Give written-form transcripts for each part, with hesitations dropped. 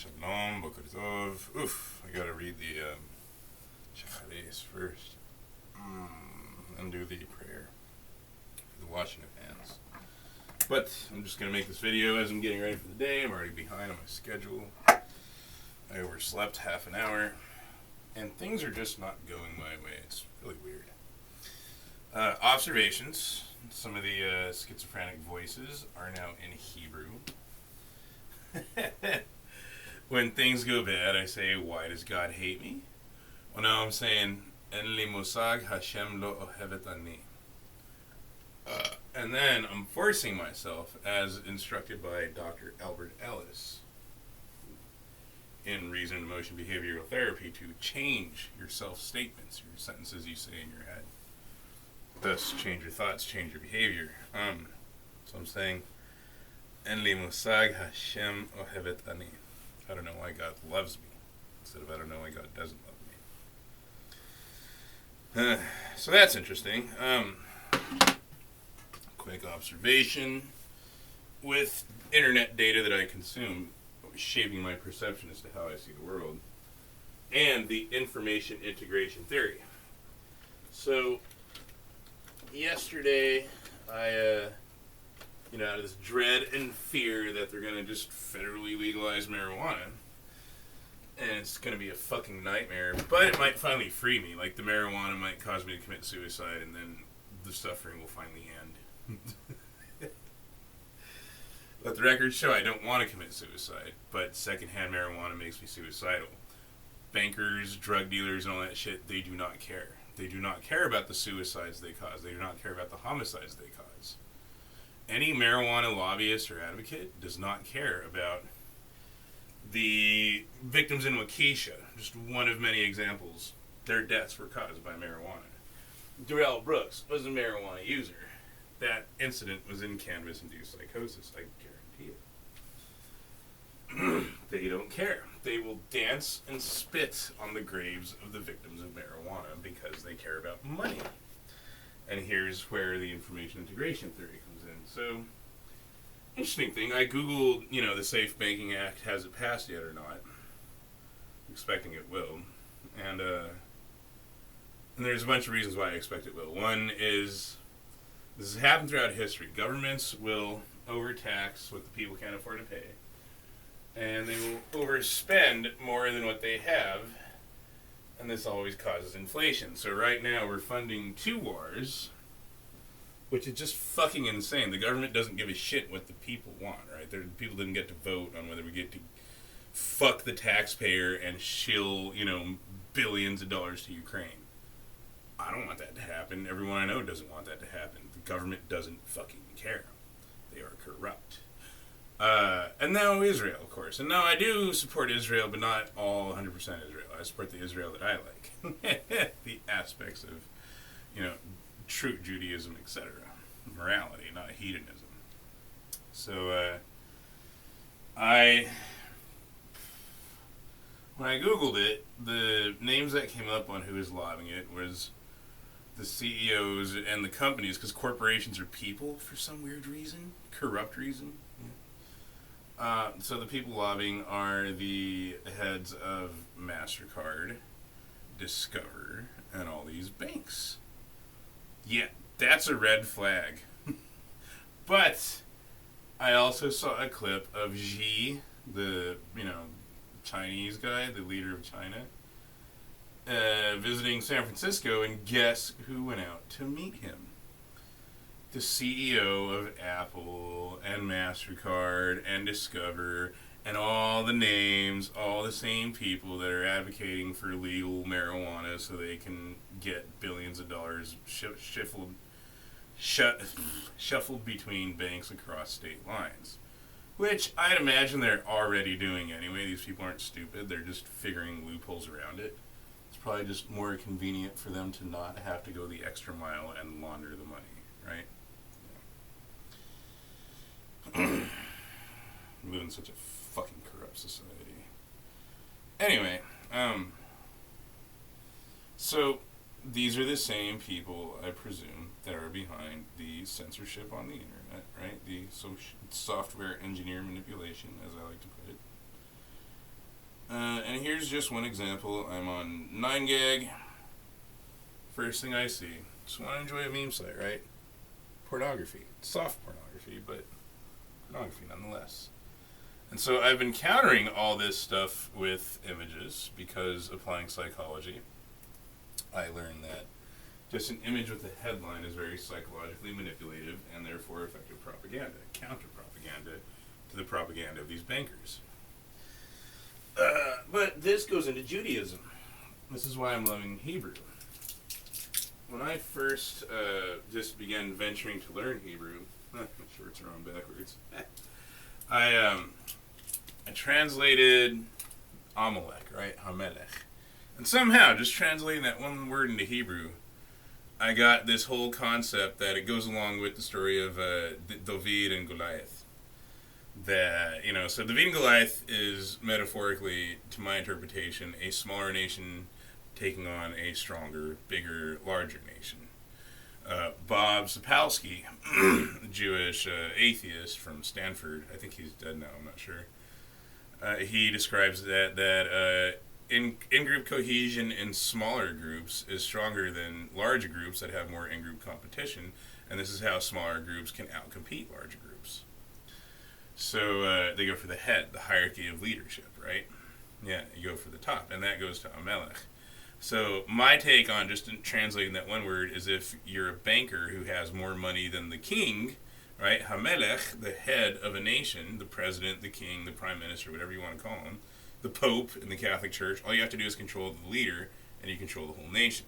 Shalom, Boker Tov. Oof, I gotta read the Shacharis first. And do the prayer for the washing of hands. But I'm just gonna make this video as I'm getting ready for the day. I'm already behind on my schedule. I overslept half an hour. And things are just not going my way. It's really weird. Observations. Some of the schizophrenic voices are now in Hebrew. When things go bad, I say, why does God hate me? Well, now I'm saying, En li musag Hashem lo ohevet ani. And then I'm forcing myself, as instructed by Dr. Albert Ellis in Reason and Emotion Behavioral Therapy, to change your self-statements, your sentences you say in your head. Thus, change your thoughts, change your behavior. So I'm saying, En li musag Hashem ohevet ani. I don't know why God loves me, instead of I don't know why God doesn't love me. So that's interesting. Quick observation. With internet data that I consume, shaping my perception as to how I see the world, and the information integration theory. So, yesterday, I, out of this dread and fear that they're going to just federally legalize marijuana, and it's going to be a fucking nightmare, but it might finally free me. Like, the marijuana might cause me to commit suicide, and then the suffering will finally end. Let the record show I don't want to commit suicide, but secondhand marijuana makes me suicidal. Bankers, drug dealers, and all that shit, they do not care. They do not care about the suicides they cause. They do not care about the homicides they cause. Any marijuana lobbyist or advocate does not care about the victims in Waukesha. Just one of many examples. Their deaths were caused by marijuana. Darrell Brooks was a marijuana user. That incident was in cannabis-induced psychosis. I guarantee it. They don't care. They will dance and spit on the graves of the victims of marijuana because they care about money. And here's where the information integration theory comes in. So, interesting thing, I googled, the Safe Banking Act, has it passed yet or not? I'm expecting it will. And there's a bunch of reasons why I expect it will. One is, this has happened throughout history. Governments will overtax what the people can't afford to pay. And they will overspend more than what they have. And this always causes inflation. So right now we're funding two wars, which is just fucking insane. The government doesn't give a shit what the people want, right? People didn't get to vote on whether we get to fuck the taxpayer and shill, billions of dollars to Ukraine. I don't want that to happen. Everyone I know doesn't want that to happen. The government doesn't fucking care. They are corrupt. And now Israel, of course. And now I do support Israel, but not all 100% Israel. I support the Israel that I like. The aspects of, true Judaism, etc. Morality, not hedonism. So, when I Googled it, the names that came up on who was lobbying it was the CEOs and the companies, because corporations are people for some weird reason, corrupt reason. So the people lobbying are the heads of MasterCard, Discover, and all these banks. Yeah, that's a red flag. But I also saw a clip of Xi, the, Chinese guy, the leader of China, visiting San Francisco, and guess who went out to meet him? The CEO of Apple and MasterCard and Discover and all the names, all the same people that are advocating for legal marijuana so they can get billions of dollars shuffled between banks across state lines. Which I'd imagine they're already doing anyway. These people aren't stupid. They're just figuring loopholes around it. It's probably just more convenient for them to not have to go the extra mile and launder the money, right? We live in such a fucking corrupt society. Anyway, so these are the same people, I presume, that are behind the censorship on the internet, right? The software engineer manipulation, as I like to put it. here's just one example. I'm on 9gag. First thing I see. Just want to enjoy a meme site, right? Pornography. Soft pornography, but pornography nonetheless. And so I've been countering all this stuff with images because applying psychology, I learned that just an image with a headline is very psychologically manipulative and therefore effective propaganda, counter-propaganda to the propaganda of these bankers. But this goes into Judaism. This is why I'm loving Hebrew. When I first just began venturing to learn Hebrew, shorts are on backwards, I translated Amalek, right? Hamelech. And somehow, just translating that one word into Hebrew, I got this whole concept that it goes along with the story of David and Goliath. That, so David and Goliath is metaphorically, to my interpretation, a smaller nation taking on a stronger, bigger, larger nation. Bob Sapolsky, Jewish atheist from Stanford, I think he's dead now, I'm not sure. He describes that in-group cohesion in smaller groups is stronger than larger groups that have more in-group competition, and this is how smaller groups can outcompete larger groups. So they go for the head, the hierarchy of leadership, right? Yeah, you go for the top, and that goes to Amalek. So my take on just translating that one word is if you're a banker who has more money than the king, right? Hamelech, the head of a nation, the president, the king, the prime minister, whatever you want to call him, the pope in the Catholic Church, all you have to do is control the leader, and you control the whole nation.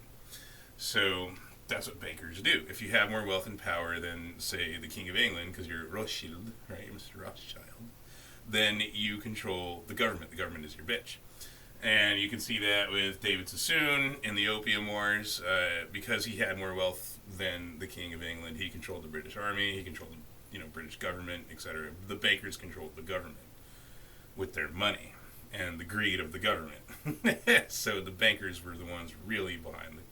So that's what bankers do. If you have more wealth and power than, say, the King of England, because you're Rothschild, right, Mr. Rothschild, then you control the government. The government is your bitch. And you can see that with David Sassoon in the Opium Wars. Because he had more wealth than the King of England, he controlled the British Army, he controlled the British government, etc. The bankers controlled the government with their money and the greed of the government. So the bankers were the ones really behind the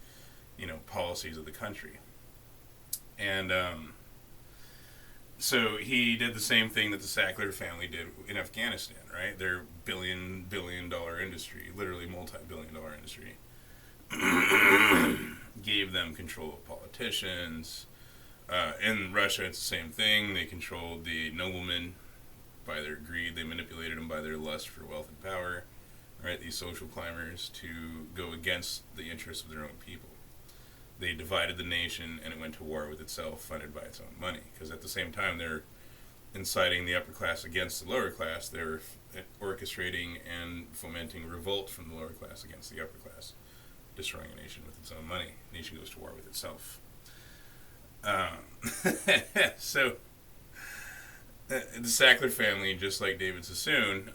policies of the country. And so he did the same thing that the Sackler family did in Afghanistan, right? Their billion dollar industry, literally multi-billion dollar industry, gave them control of politicians. In Russia, it's the same thing. They controlled the noblemen by their greed. They manipulated them by their lust for wealth and power, right? These social climbers to go against the interests of their own people. They divided the nation, and it went to war with itself, funded by its own money. Because at the same time, they're inciting the upper class against the lower class. They're orchestrating and fomenting revolt from the lower class against the upper class, destroying a nation with its own money. The nation goes to war with itself. So the Sackler family, just like David Sassoon,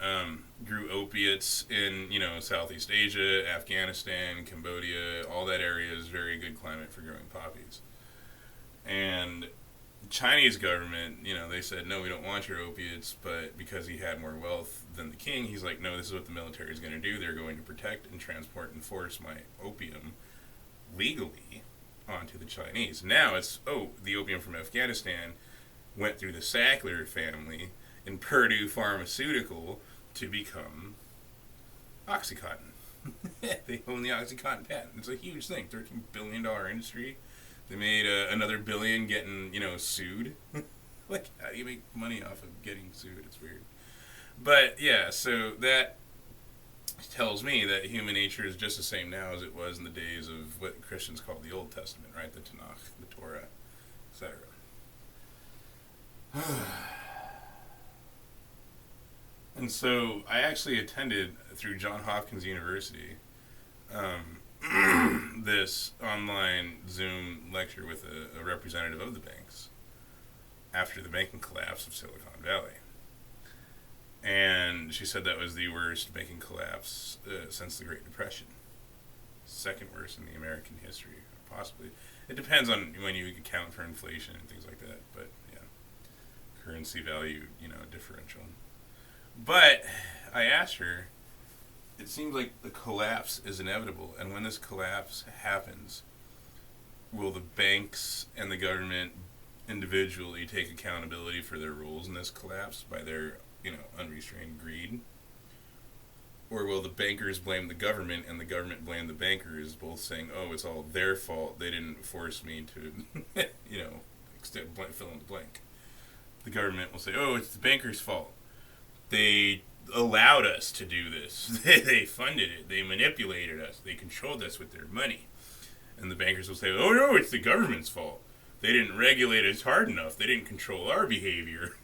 grew opiates in Southeast Asia, Afghanistan, Cambodia. All that area is very good climate for growing poppies. And the Chinese government, they said, no, we don't want your opiates, but because he had more wealth than the king, he's like, no, this is what the military is going to do. They're going to protect and transport and force my opium legally onto the Chinese. Now it's, the opium from Afghanistan went through the Sackler family in Purdue Pharmaceutical to become OxyContin. They own the OxyContin patent. It's a huge thing, $13 billion industry. They made another billion getting, sued. Like, how do you make money off of getting sued? It's weird. But, yeah, so that tells me that human nature is just the same now as it was in the days of what Christians call the Old Testament, right? The Tanakh, the Torah, etc. And so I actually attended through Johns Hopkins University this online Zoom lecture with a representative of the banks after the banking collapse of Silicon Valley. And she said that was the worst banking collapse since the Great Depression. Second worst in the American history, possibly. It depends on when you account for inflation and things like that, but yeah, currency value, differential. But I asked her, it seems like the collapse is inevitable, and when this collapse happens, will the banks and the government individually take accountability for their roles in this collapse by their, unrestrained greed? Or will the bankers blame the government and the government blame the bankers, both saying, oh, it's all their fault. They didn't force me to, fill in the blank. The government will say, oh, it's the bankers' fault. They allowed us to do this. They funded it. They manipulated us. They controlled us with their money. And the bankers will say, oh, no, it's the government's fault. They didn't regulate us hard enough. They didn't control our behavior.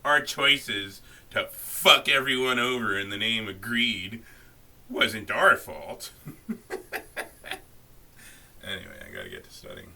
Our choices to fuck everyone over in the name of greed wasn't our fault. Anyway, I gotta get to studying.